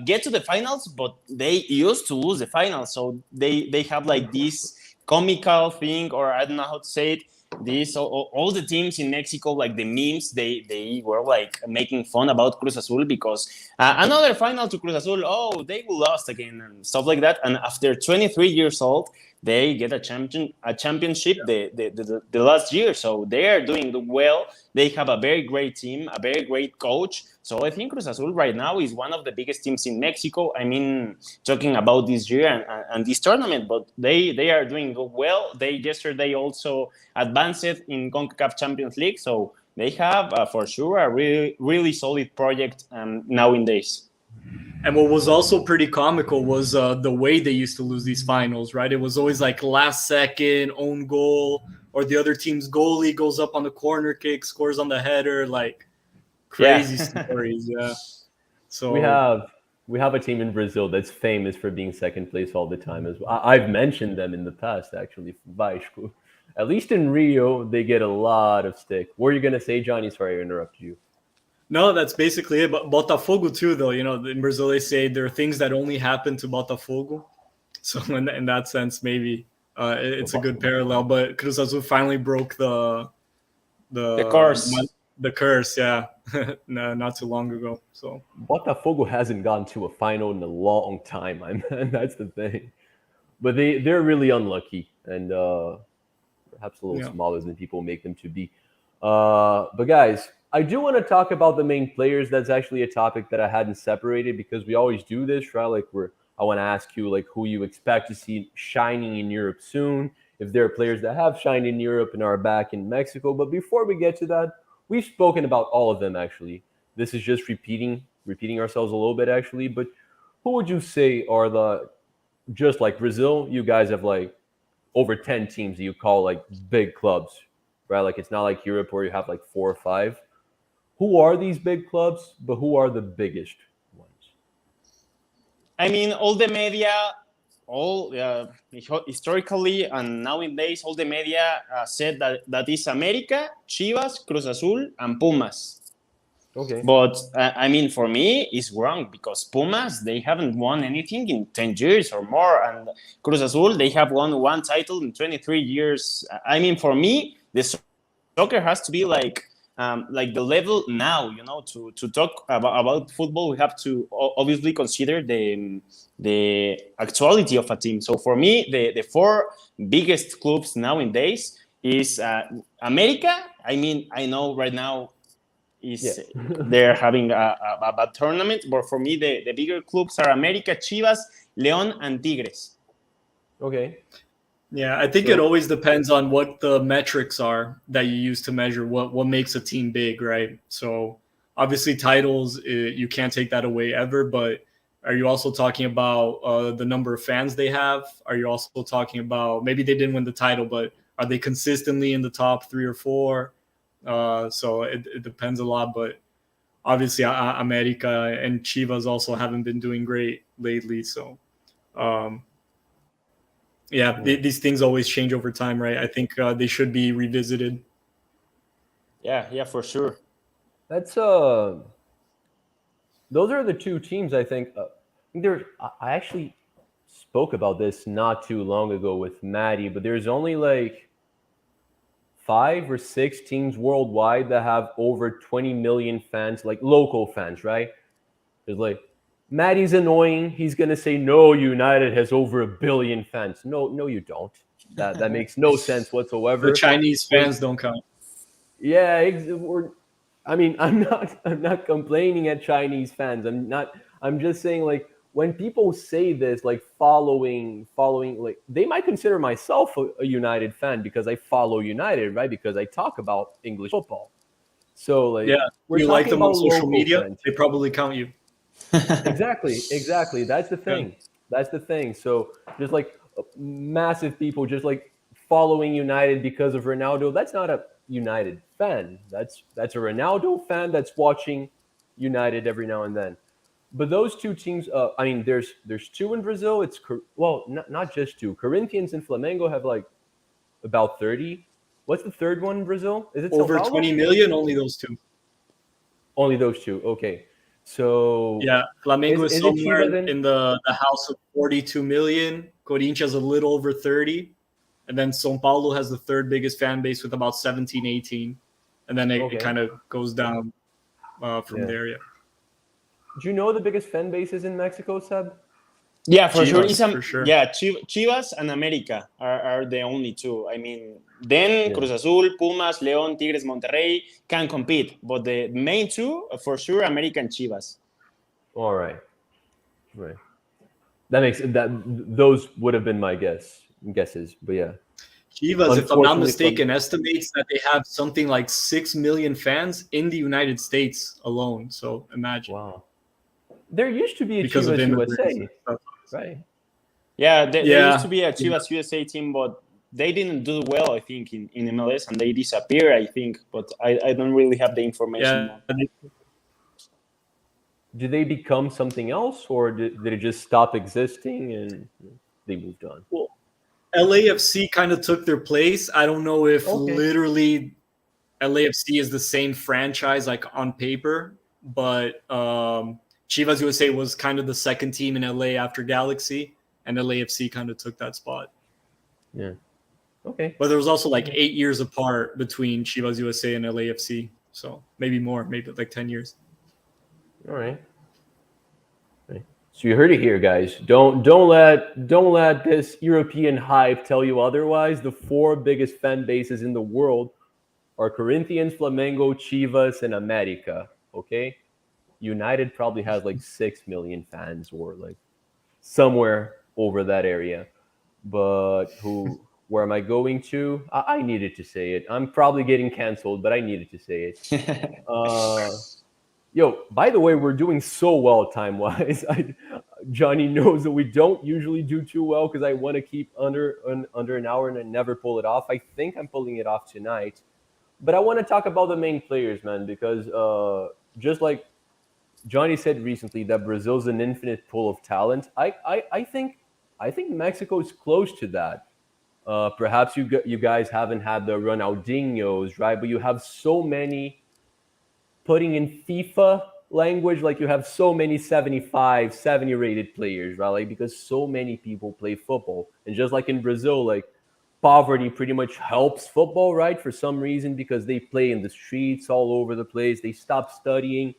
get to the finals, but they used to lose the finals. So they have like this comical thing, or I don't know how to say it. This all the teams in Mexico, like the memes, they were like making fun about Cruz Azul because another final to Cruz Azul. Oh, they lost again and stuff like that. And after 23 years old, they get a championship the last year. So they are doing well. They have a very great team, a very great coach. So I think Cruz Azul right now is one of the biggest teams in Mexico. I mean, talking about this year and this tournament, but they are doing well. They yesterday also advanced in CONCACAF Champions League. So they have for sure a really solid project nowadays. And what was also pretty comical was the way they used to lose these finals, right? It was always like last second, own goal, or the other team's goalie goes up on the corner kick, scores on the header, like crazy stories. Yeah. So we have a team in Brazil that's famous for being second place all the time as well. I've mentioned them in the past, actually, Vasco. At least in Rio, they get a lot of stick. What are you going to say, Johnny? Sorry, I interrupted you. no, that's basically it. But Botafogo too, though. You know, in Brazil they say there are things that only happen to Botafogo. So in that sense, maybe it's a good parallel. But Cruz Azul finally broke the curse. The curse, yeah, no, not too long ago. So Botafogo hasn't gone to a final in a long time, man. That's the thing. But they're really unlucky and perhaps a little smaller than people make them to be. But guys, I do want to talk about the main players. That's actually a topic that I hadn't separated because we always do this, right? Like I want to ask you like who you expect to see shining in Europe soon. If there are players that have shined in Europe and are back in Mexico. But before we get to that, we've spoken about all of them actually. This is just repeating ourselves a little bit actually. But who would you say are the, just like Brazil, you guys have like over 10 teams that you call like big clubs, right? Like it's not like Europe where you have like 4 or 5. Who are these big clubs, but who are the biggest ones? I mean, all the media, historically and nowadays, all the media said that is America, Chivas, Cruz Azul, and Pumas. Okay. But I mean, for me, it's wrong because Pumas, they haven't won anything in 10 years or more. And Cruz Azul, they have won one title in 23 years. I mean, for me, the soccer has to be like the level now, you know, to talk about football, we have to obviously consider the actuality of a team. So for me, the 4 biggest clubs nowadays is America. I mean, I know right now they're having a bad tournament, but for me, the bigger clubs are America, Chivas, León, and Tigres. Okay. Yeah, I think it always depends on what the metrics are that you use to measure what makes a team big, right? So obviously titles, you can't take that away ever, but are you also talking about the number of fans they have? Are you also talking about maybe they didn't win the title, but are they consistently in the top 3 or 4? So it depends a lot, but obviously America and Chivas also haven't been doing great lately. So these things always change over time, right? I think they should be revisited. Yeah, for sure. That's those are the 2 teams I think. I actually spoke about this not too long ago with Maddie, but there's only like 5 or 6 teams worldwide that have over 20 million fans, like local fans, right? There's like Maddie's annoying. He's gonna say no. United has over 1 billion fans. No, you don't. That makes no sense whatsoever. The Chinese fans don't count. Yeah, I mean, I'm not complaining at Chinese fans. I'm just saying like when people say this, like following, like they might consider myself a United fan because I follow United, right? Because I talk about English football. So like, you like them on social media, fans. They probably count you. Exactly. That's the thing. So just like massive people just like following United because of Ronaldo, that's not a United fan. That's a Ronaldo fan that's watching United every now and then. But those 2 teams, I mean, there's 2 in Brazil. It's not just 2. Corinthians and Flamengo have like about 30. What's the third one in Brazil? Is it over 20 million? Only those 2. Only those 2. Okay. So Yeah, Flamengo is is it somewhere Chivas then? in the house of 42 million. Corinthians a little over 30. And then São Paulo has the third biggest fan base with about 17, 18. And then it Okay. kind of goes down from Yeah. there. Yeah. Do you know the biggest fan bases in Mexico, Seb? Yeah, for sure. Chivas, for sure. Yeah, Chivas and America are the only two. I mean, then Yeah. Cruz Azul, Pumas, León, Tigres, Monterrey can compete, but the main two, for sure, America and Chivas. All right. Right. That makes that. Those would have been my guesses, but yeah. Chivas, if I'm not Unfortunately, mistaken, estimates that they have something like 6 million fans in the United States alone. So imagine. Wow. There used to be a Because of Chivas immigrants and USA, stuff. right? Yeah, there used to Yeah. be a Chivas USA team, but they didn't do well, I think, in MLS, and they disappeared, I think. But I don't really have the information Yeah. now. Did they become something else, or did it just stop existing and they moved on? Well, LAFC kind of took their place. I don't know if Okay. literally LAFC is the same franchise like on paper, but Chivas USA was kind of the second team in LA after Galaxy, and LAFC kind of took that spot. Yeah. Okay. But there was also like 8 years apart between Chivas USA and LAFC, so maybe more, maybe like 10 years. All right. So you heard it here, guys. Don't let this European hype tell you otherwise. The four biggest fan bases in the world are Corinthians, Flamengo, Chivas, and America. Okay, United probably has like 6 million fans, or like somewhere over that area. But where am I going to? I needed to say it. I'm probably getting canceled, but I needed to say it. Yo, by the way, we're doing so well time-wise. Johnny knows that we don't usually do too well because I want to keep under an hour and I never pull it off. I think I'm pulling it off tonight. But I want to talk about the main players, man, because just like Johnny said recently that Brazil's an infinite pool of talent. I think Mexico is close to that. Perhaps you guys haven't had the Ronaldinhos, right? But you have so many, putting in FIFA language, like you have so many 75, 70 rated players, right? Like because so many people play football. And just like in Brazil, like poverty pretty much helps football, right? For some reason, because they play in the streets all over the place. They stop studying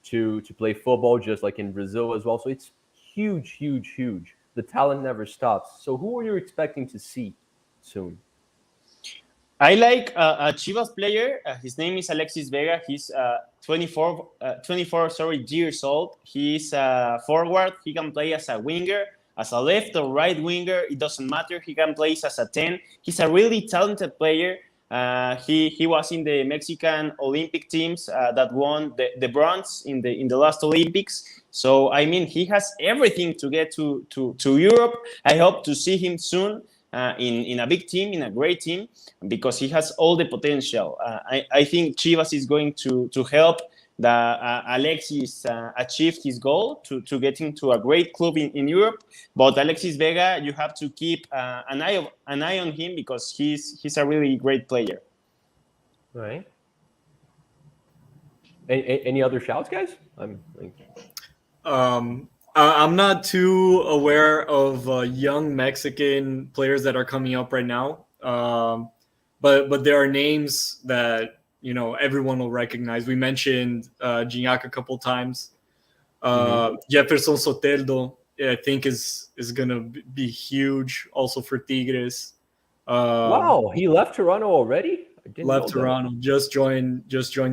to play football, just like in Brazil as well. So it's huge, huge, huge. The talent never stops. So who are you expecting to see soon? I like a Chivas player. His name is Alexis Vega. He's 24 years old. He's a forward. He can play as a winger, as a left or right winger. It doesn't matter. He can play as a 10. He's a really talented player. He was in the Mexican Olympic teams that won the bronze in the last Olympics. So I mean, he has everything to get to Europe. I hope to see him soon. In a big team, in a great team, because he has all the potential. I think Chivas is going to help Alexis achieve his goal to get into a great club in Europe. But Alexis Vega, you have to keep an eye on him because he's a really great player. All right. Any other shouts, guys? I'm not too aware of young Mexican players that are coming up right now, but there are names that everyone will recognize. We mentioned Gignac a couple times. Jefferson Soteldo, I think, is gonna be huge also for Tigres. Wow, he left Toronto already? I didn't Left know Toronto, just joined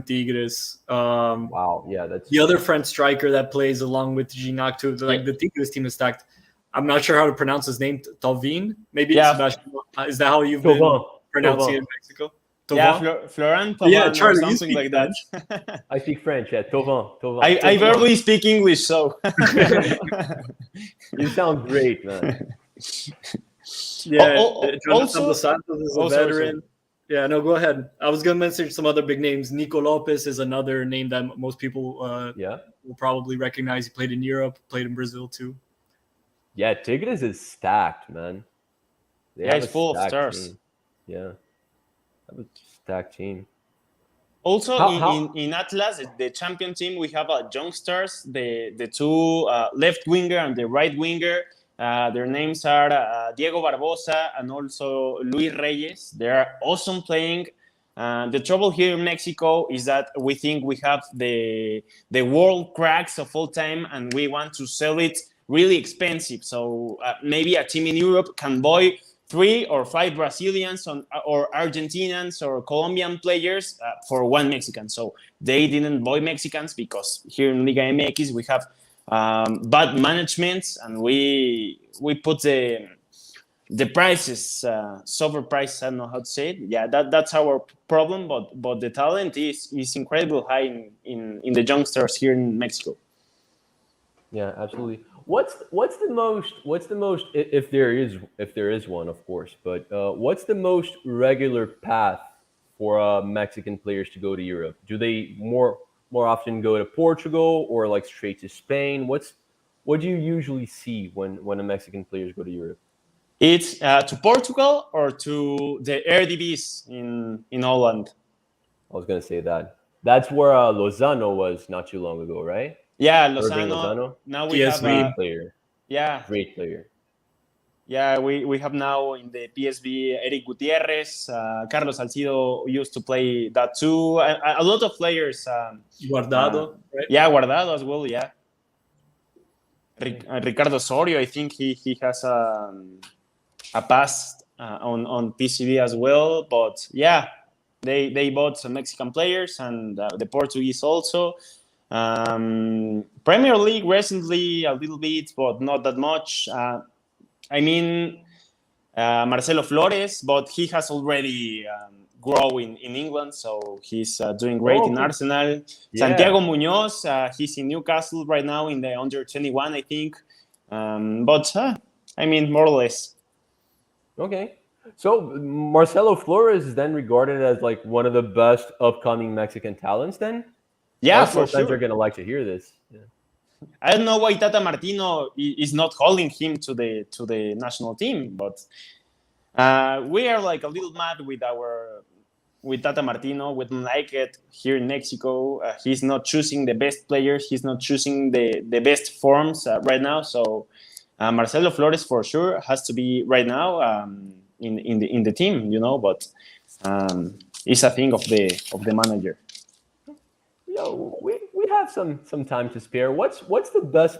Tigres. Wow, yeah, that's the other French striker that plays along with Gignac too. Like the Tigres team is stacked. I'm not sure how to pronounce his name. Thauvin, maybe. Yeah. Sebastian. Is that how you've been pronouncing it in Mexico? Thauvin? Yeah, Florent Thauvin, yeah, Charlie, or something like French? that. I speak French. Yeah, Thauvin. I barely speak English, so you sound great, man. Yeah, Jonathan Dos Santos is a veteran. Sorry. Yeah, no, go ahead. I was going to mention some other big names. Nico Lopez is another name that most people will probably recognize. He played in Europe, played in Brazil too. Yeah, Tigres is stacked, man. It's full of stars. Team. Yeah, that was a stacked team. Also, How in Atlas, the champion team, we have youngsters, the two left winger and the right winger. Their names are Diego Barbosa and also Luis Reyes. They are awesome playing. The trouble here in Mexico is that we think we have the world cracks of all time, and we want to sell it really expensive. So maybe a team in Europe can buy 3 or 5 Brazilians or Argentinians or Colombian players for 1 Mexican. So they didn't buy Mexicans because here in Liga MX we have bad management, and we put the prices, software prices. I don't know how to say it. Yeah, that's our problem. But the talent is incredibly high in the youngsters here in Mexico. Yeah, absolutely. What's the most if there is one, of course, but what's the most regular path for Mexican players to go to Europe? Do they more often go to Portugal or like straight to Spain? What do you usually see when a Mexican players go to Europe? It's to Portugal or to the Eredivisie in Holland. I was gonna say that. That's where Lozano was not too long ago, right? Yeah, Irving Lozano. Lozano, Now we have PSV. great player, yeah, great player. yeah, we have now in the PSV Eric Gutierrez, Carlos Salcido used to play that too. A lot of players. Guardado, right? Yeah, Guardado as well. Yeah, Ricardo Osorio. I think he has a past on PCV as well. But yeah, they bought some Mexican players and the Portuguese also. Premier League recently a little bit, but not that much. I mean, Marcelo Flores, but he has already grown in England, so he's doing great in Okay. Arsenal. Yeah. Santiago Munoz, he's in Newcastle right now in the under 21, I think. But I mean, more or less. Okay. So Marcelo Flores is then regarded as like one of the best upcoming Mexican talents then? Yeah, Arsenal for fans sure. are gonna like to hear this. Yeah. I don't know why Tata Martino is not calling him to the national team, but we are like a little mad with Tata Martino. We don't like it here in Mexico. He's not choosing the best players. He's not choosing the best forms right now. So Marcelo Flores for sure has to be right now in the team, you know. But it's a thing of the manager. Yo, we have some time to spare. What's the best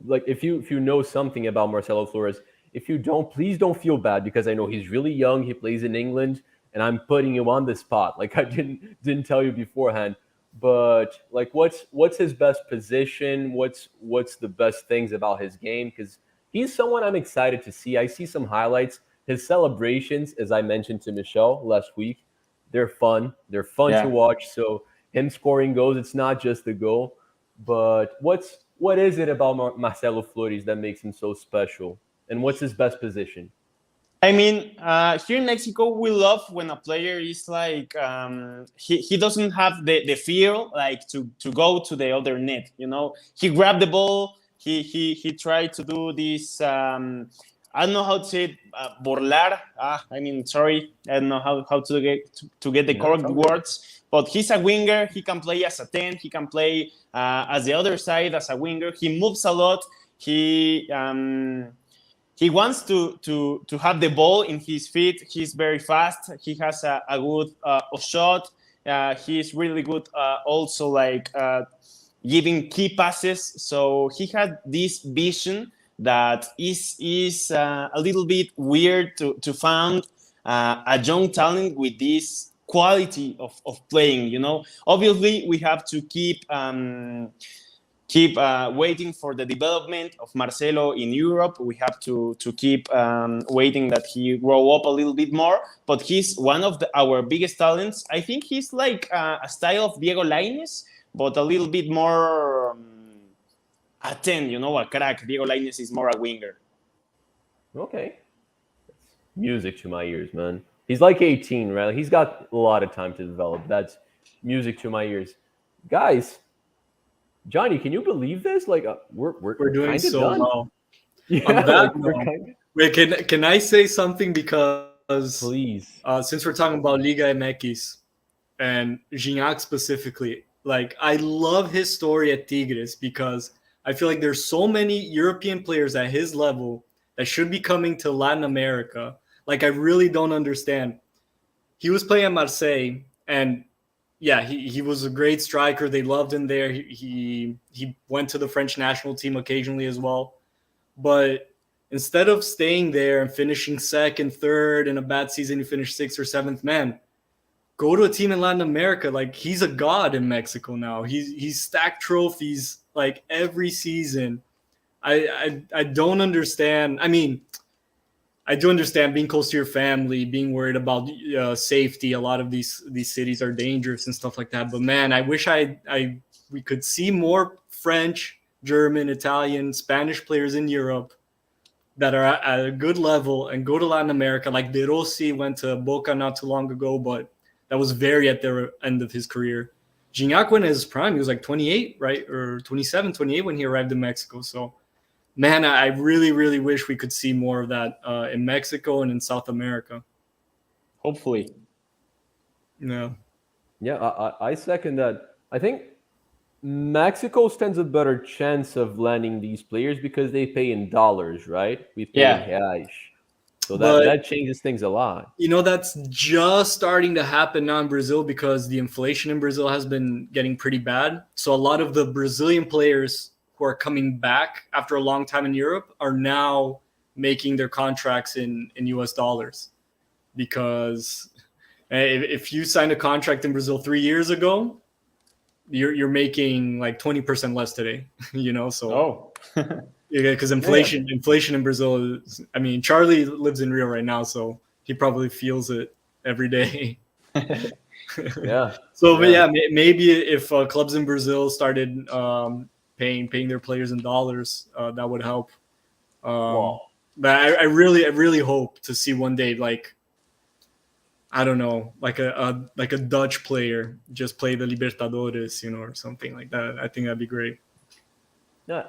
like if you know something about Marcelo Flores? If you don't, please don't feel bad because I know he's really young. He plays in England, and I'm putting you on the spot. Like I didn't tell you beforehand. But like, what's his best position? What's the best things about his game? Because he's someone I'm excited to see. I see some highlights. His celebrations, as I mentioned to Michelle last week, they're fun. They're fun to Yeah. watch. So him scoring goals, it's not just the goal. But what is it about Marcelo Flores that makes him so special? And what's his best position? I mean, here in Mexico, we love when a player is like he doesn't have the feel like to go to the other net. You know, he grabbed the ball. He tried to do this. I don't know how to say it, burlar. I mean, sorry, I don't know how to get the correct words. But he's a winger. He can play as a 10. He can play as the other side as a winger. He moves a lot. He wants to have the ball in his feet. He's very fast. He has a good shot. He's really good also like giving key passes. So he had this vision that is a little bit weird to find a young talent with this quality of playing. You know, obviously we have to keep waiting for the development of Marcelo in Europe. We have to keep waiting that he grow up a little bit more. But he's one of our biggest talents. I think he's like a style of Diego Lainez, but a little bit more a 10, you know, a crack. Diego Lainez is more a winger. Okay. Music to my ears, man. He's like 18, right? He's got a lot of time to develop. That's music to my ears. Guys, Johnny, can you believe this? Like, we're doing kinda so done. well. Yeah, On that like, we're note, kinda... Wait, can I say something because Please. since we're talking about Liga MX, and Gignac specifically. Like, I love his story at Tigres because I feel like there's so many European players at his level that should be coming to Latin America. Like, I really don't understand. He was playing at Marseille, and yeah, he was a great striker. They loved him there. He went to the French national team occasionally as well. But instead of staying there and finishing second, third, in a bad season, you finish sixth or seventh, man, go to a team in Latin America. Like, he's a god in Mexico now. He's stacked trophies like every season. I don't understand. I mean, I do understand being close to your family, being worried about safety. A lot of these cities are dangerous and stuff like that. But man, I wish we could see more French, German, Italian, Spanish players in Europe that are at a good level and go to Latin America. Like De Rossi went to Boca not too long ago, but that was very at the end of his career. Gignac went in his prime. He was like 28, right? Or 27, 28 when he arrived in Mexico. So, man, I really, really wish we could see more of that in Mexico and in South America. Hopefully. Yeah. Yeah, I second that. I think Mexico stands a better chance of landing these players because they pay in dollars, right? We pay in reais. So that changes things a lot. You know, that's just starting to happen now in Brazil because the inflation in Brazil has been getting pretty bad. So a lot of the Brazilian players who are coming back after a long time in Europe are now making their contracts in US dollars. Because if you signed a contract in Brazil 3 years ago, you're making like 20% less today, you know? So yeah, because inflation in Brazil is, I mean, Charlie lives in Rio right now, so he probably feels it every day. Yeah. So but yeah, maybe if clubs in Brazil started paying their players in dollars, that would help. But I really hope to see one day, like, I don't know, like a Dutch player just play the Libertadores, you know, or something like that. I think that'd be great. Yeah,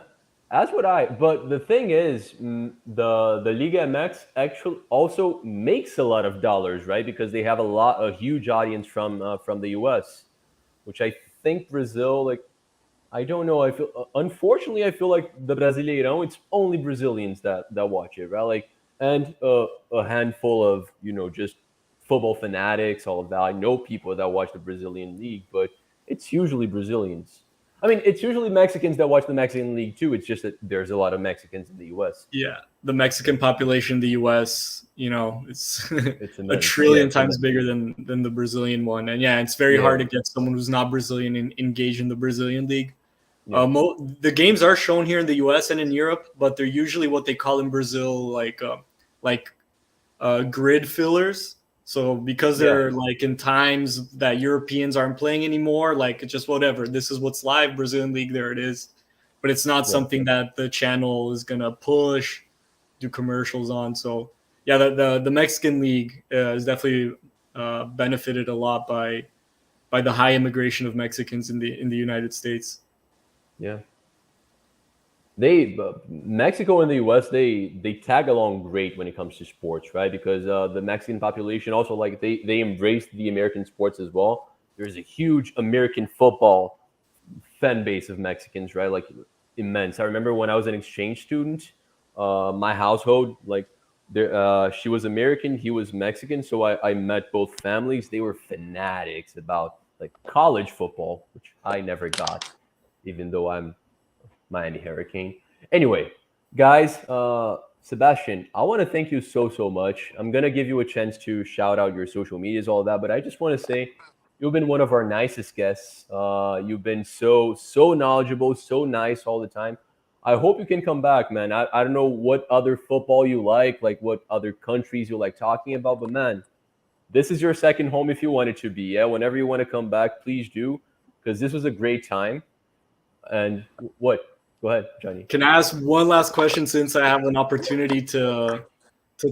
as would I. But the thing is, the Liga MX actually also makes a lot of dollars, right? Because they have a huge audience from the US, which I think Brazil, like, I don't know. Unfortunately, I feel like the Brasileirão, it's only Brazilians that watch it, right? Like, and a handful of, you know, just football fanatics, all of that. I know people that watch the Brazilian league, but it's usually Brazilians. I mean, it's usually Mexicans that watch the Mexican league too. It's just that there's a lot of Mexicans in the US. Yeah, the Mexican population in the US, you know, it's It's a trillion times bigger than the Brazilian one. And yeah, it's very hard to get someone who's not Brazilian engaged in the Brazilian league. Yeah. The games are shown here in the US and in Europe, but they're usually what they call in Brazil like grid fillers. So because they're like in times that Europeans aren't playing anymore, like it's just whatever. This is what's live, Brazilian league, there it is. But it's not something that the channel is gonna push, do commercials on. So yeah, the Mexican league is definitely benefited a lot by the high immigration of Mexicans in the United States. Yeah. Mexico and the US, they tag along great when it comes to sports, right? Because the Mexican population also, like, they embrace the American sports as well. There's a huge American football fan base of Mexicans, right? Like, immense. I remember when I was an exchange student, my household, like, she was American, he was Mexican, so I met both families. They were fanatics about, like, college football, which I never got, even though I'm Miami Hurricane. Anyway, guys, Sebastian, I want to thank you so much. I'm going to give you a chance to shout out your social medias, all that, but I just want to say you've been one of our nicest guests. You've been so knowledgeable, so nice all the time. I hope you can come back, man. I don't know what other football you like what other countries you like talking about, but man, this is your second home if you want it to be. Yeah, whenever you want to come back, please do, because this was a great time. And what? Go ahead, Johnny. Can I ask one last question since I have an opportunity to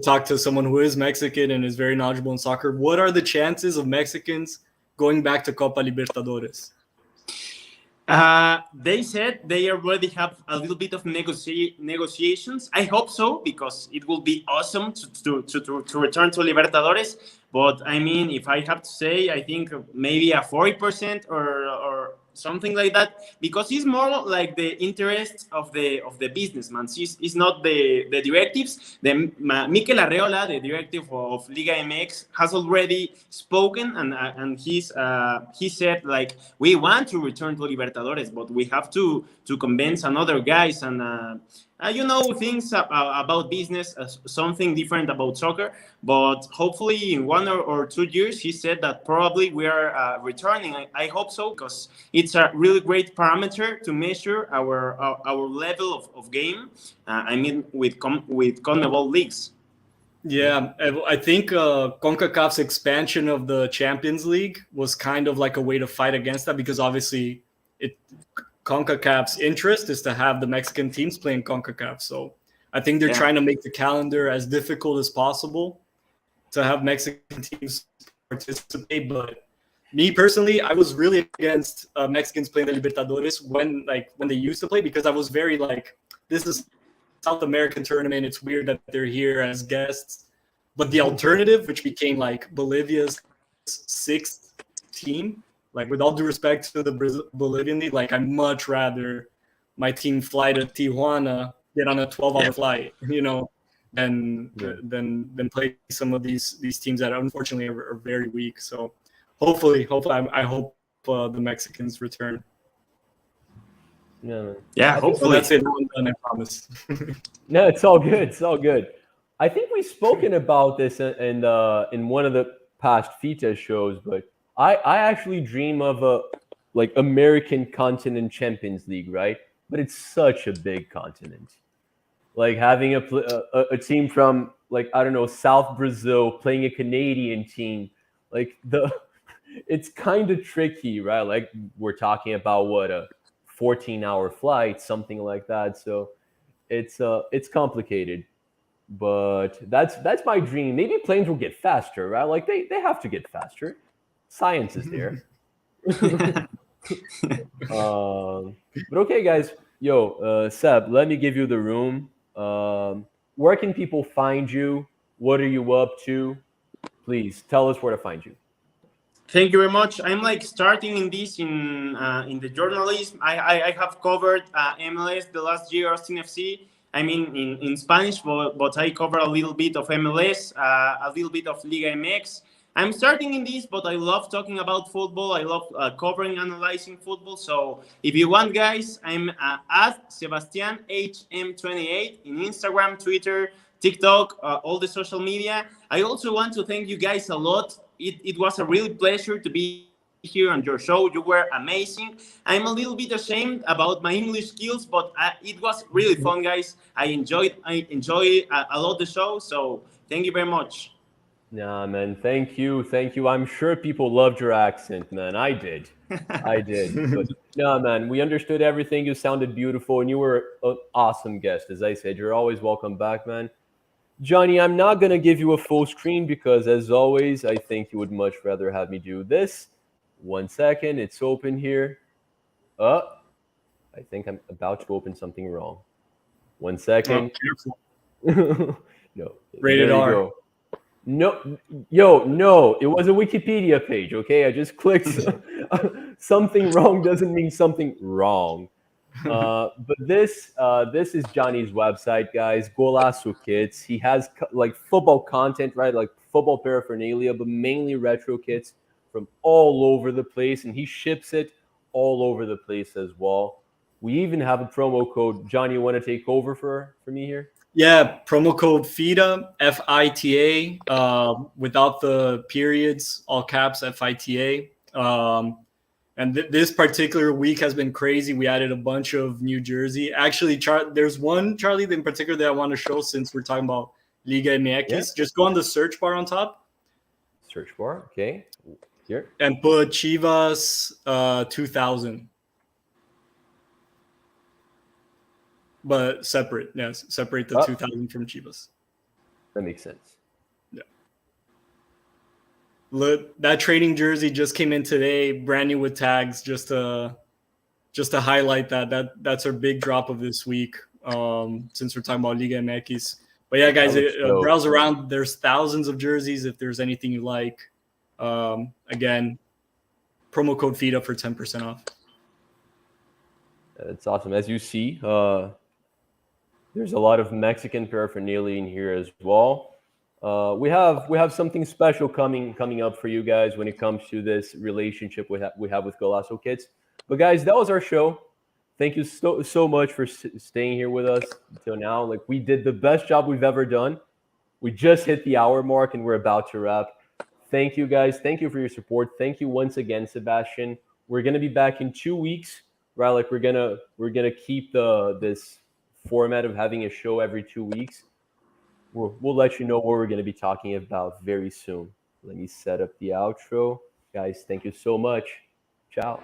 talk to someone who is Mexican and is very knowledgeable in soccer? What are the chances of Mexicans going back to Copa Libertadores? They said they already have a little bit of negotiations. I hope so, because it will be awesome to return to Libertadores. But I mean, if I have to say, I think maybe a 40% or something like that, because it's more like the interest of the businessman. It's not the directives. Mikel Arreola, the directive of Liga MX, has already spoken, and he said, like, we want to return to Libertadores, but we have to convince another guys, and things about business, something different about soccer. But hopefully in 1 or 2 years, he said that probably we are returning. I hope so, because it's a really great parameter to measure our level of game. I mean, with CONMEBOL leagues. Yeah, I think CONCACAF's expansion of the Champions League was kind of like a way to fight against that, because obviously CONCACAF's interest is to have the Mexican teams playing CONCACAF. So I think they're trying to make the calendar as difficult as possible to have Mexican teams participate. But me personally, I was really against Mexicans playing the Libertadores when they used to play, because I was very like, this is South American tournament. It's weird that they're here as guests. But the alternative, which became like Bolivia's sixth team, like, with all due respect to the Bolivian league, like, I'd much rather my team fly to Tijuana, get on a 12-hour flight, than play some of these teams that unfortunately are very weak. So hopefully, I hope the Mexicans return. Yeah, hopefully. That's it. I promise. No, it's all good. It's all good. I think we've spoken about this in one of the past F.I.T.A shows, but I actually dream of a American continent Champions League, right? But it's such a big continent. Like having a team from, like, I don't know, South Brazil playing a Canadian team, it's kind of tricky, right? Like, we're talking about what, a 14-hour flight, something like that. So it's complicated, but that's my dream. Maybe planes will get faster, right? Like they have to get faster. Science is there. But okay, guys. Seb, let me give you the room. Where can people find you? What are you up to? Please tell us where to find you. Thank you very much. I'm starting in the journalism. I have covered MLS the last year, Austin FC. I mean, in Spanish, but I cover a little bit of MLS, a little bit of Liga MX. I'm starting in this, but I love talking about football. I love covering, analyzing football. So if you want, guys, I'm at SebastianHM28 in Instagram, Twitter, TikTok, all the social media. I also want to thank you guys a lot. It was a real pleasure to be here on your show. You were amazing. I'm a little bit ashamed about my English skills, but it was really fun, guys. I enjoy a lot the show. So thank you very much. Nah, man, thank you. I'm sure people loved your accent, man. I did. But no, man, we understood everything. You sounded beautiful, and you were an awesome guest. As I said, you're always welcome back, man. Johnny, I'm not going to give you a full screen because, as always, I think you would much rather have me do this. 1 second. It's open here. I think I'm about to open something wrong. 1 second. Oh, no. Rated R. Go. No, no. It was a Wikipedia page, okay? I just clicked. Something wrong doesn't mean something wrong. But this is Johnny's website, guys. Golasso Kits. He has football content, right? Like football paraphernalia, but mainly retro kits from all over the place, and he ships it all over the place as well. We even have a promo code. Johnny, you want to take over for me here? Yeah, promo code F.I.T.A, F-I.T.A, without the periods, all caps, F-I.T.A. And this particular week has been crazy. We added a bunch of New Jersey. Actually, there's one, Charlie, in particular that I want to show since we're talking about Liga MX. Yeah. Just go on the search bar on top. Search bar, okay. Here. And put Chivas 2000. But separate, yes. Separate the 2000 from Chivas. That makes sense. Yeah. Look, that trading jersey just came in today, brand new with tags, just to just to highlight that's our big drop of this week. Since we're talking about Liga MX. But yeah, guys, browse around. There's thousands of jerseys. If there's anything you like, again, promo code F.I.T.A for 10% off. It's awesome. As you see, there's a lot of Mexican paraphernalia in here as well. We have something special coming up for you guys when it comes to this relationship we have with Golasso Kids. But guys, that was our show. Thank you so much for staying here with us until now. Like, we did the best job we've ever done. We just hit the hour mark and we're about to wrap. Thank you guys. Thank you for your support. Thank you once again, Sebastian. We're gonna be back in 2 weeks, right? Like, we're gonna keep this format of having a show every 2 weeks. We'll let you know what we're gonna be talking about very soon. Let me set up the outro. Guys, thank you so much. Ciao.